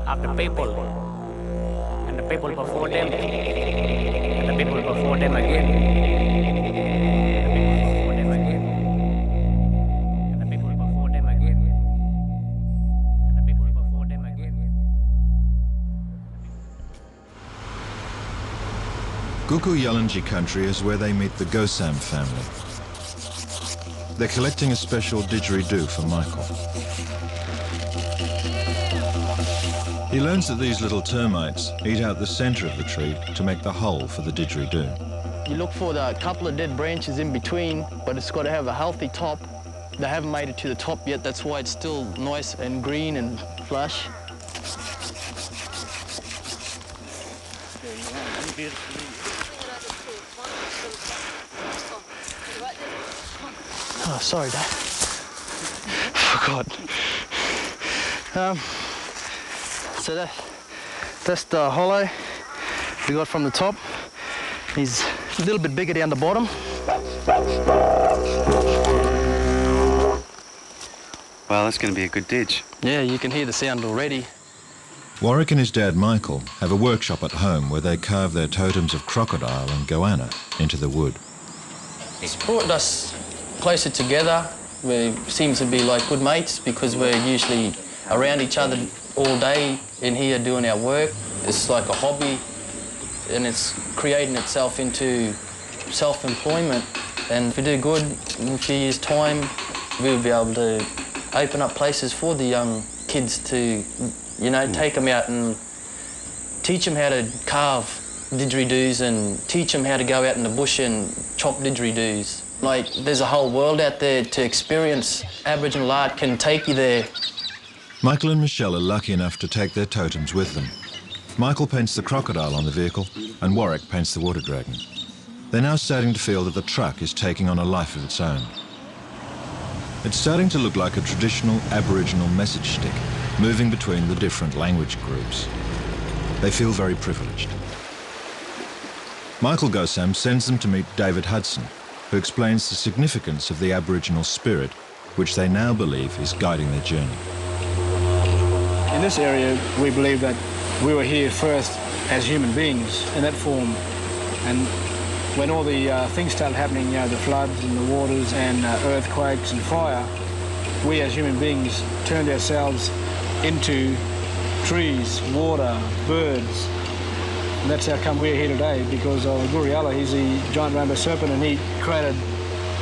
of the people, and the people before them, and the people before them again, and the people before them again, and the people before them again, and the people before them again. Guku Yalanji country is where they meet the Gosam family. They're collecting a special didgeridoo for Michael. He learns that these little termites eat out the centre of the tree to make the hole for the didgeridoo. You look for the couple of dead branches in between, but it's got to have a healthy top. They haven't made it to the top yet, that's why it's still nice and green and flush. Oh, sorry, Dad. Forgot. So that's the hollow we got from the top. He's a little bit bigger down the bottom. Well, that's going to be a good didge. Yeah, you can hear the sound already. Warwick and his dad Michael have a workshop at home where they carve their totems of crocodile and goanna into the wood. It's brought us closer together. We seem to be like good mates because we're usually around each other all day in here doing our work. It's like a hobby and it's creating itself into self-employment. And if we do good, in a few years' time, we'll be able to open up places for the young kids to, you know, take them out and teach them how to carve didgeridoos and teach them how to go out in the bush and chop didgeridoos. Like, there's a whole world out there to experience. Aboriginal art can take you there. Michael and Michelle are lucky enough to take their totems with them. Michael paints the crocodile on the vehicle and Warwick paints the water dragon. They're now starting to feel that the truck is taking on a life of its own. It's starting to look like a traditional Aboriginal message stick, moving between the different language groups. They feel very privileged. Michael Gosam sends them to meet David Hudson, who explains the significance of the Aboriginal spirit, which they now believe is guiding their journey. In this area, we believe that we were here first as human beings in that form. And when all the things started happening, you know, the floods and the waters and earthquakes and fire, we as human beings turned ourselves into trees, water, birds. And that's how come we're here today, because of Gurialla. He's the giant rainbow serpent, and he created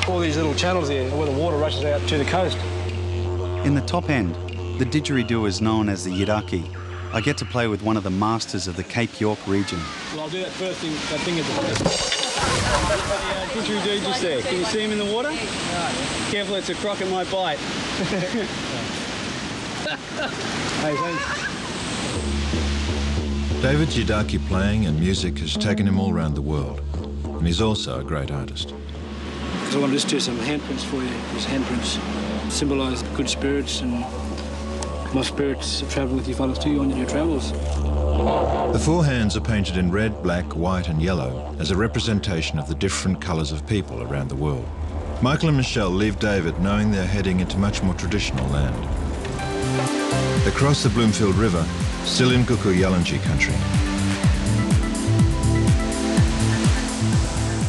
all these little channels here where the water rushes out to the coast. In the top end, the didgeridoo is known as the Yiraki. I get to play with one of the masters of the Cape York region. Well, I'll do that first thing, that thing at the didgeridoo just there. Can you see him in the water? Careful, it's a croc, it might bite. Hey, thanks. David's Yidaki playing and music has taken him all around the world, and he's also a great artist. So I want to just do some handprints for you. These handprints symbolise good spirits, and my spirits travel with you fellas too on your travels. The four hands are painted in red, black, white and yellow as a representation of the different colours of people around the world. Michael and Michelle leave David knowing they're heading into much more traditional land. They cross the Bloomfield River, still in Guku Yalanji country.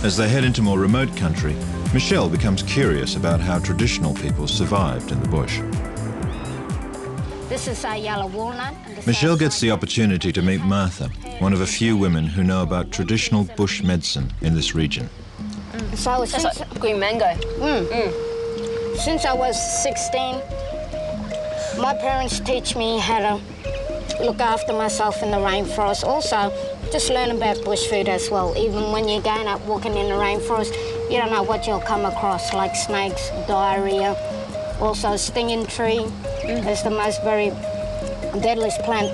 As they head into more remote country, Michelle becomes curious about how traditional people survived in the bush. This is our yellow walnut. Michelle gets the opportunity to meet Martha, one of a few women who know about traditional bush medicine in this region. So since green mango. Since I was 16, my parents teach me how to look after myself in the rainforest. Also, just learn about bush food as well. Even when you're going out walking in the rainforest, you don't know what you'll come across, like snakes, diarrhea. Also, stinging tree is the most very deadliest plant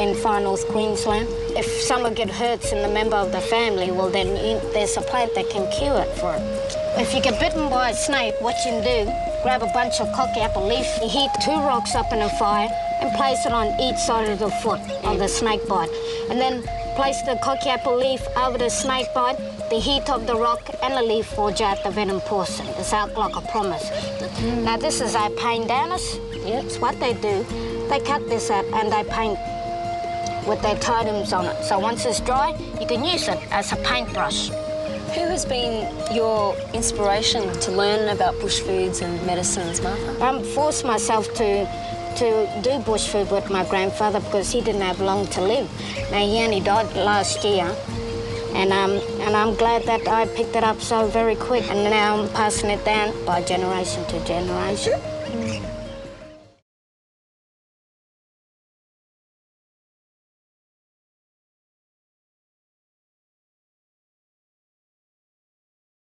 in far north Queensland. If someone gets hurt in the member of the family, well then there's a plant that can cure it for it. If you get bitten by a snake, what you can do, grab a bunch of cocky apple leaf, you heat 2 rocks up in a fire and place it on each side of the foot of the snake bite. And then place the cocky apple leaf over the snake bite, the heat of the rock and the leaf will jar the venom portion. It's out like a promise. Now this is our pain downers. It's what they do. They cut this out and they paint with their totems on it. So once it's dry, you can use it as a paintbrush. Who has been your inspiration to learn about bush foods and medicines, Martha? I forced myself to do bush food with my grandfather because he didn't have long to live. Now, he only died last year. And I'm glad that I picked it up so very quick, and now I'm passing it down by generation to generation.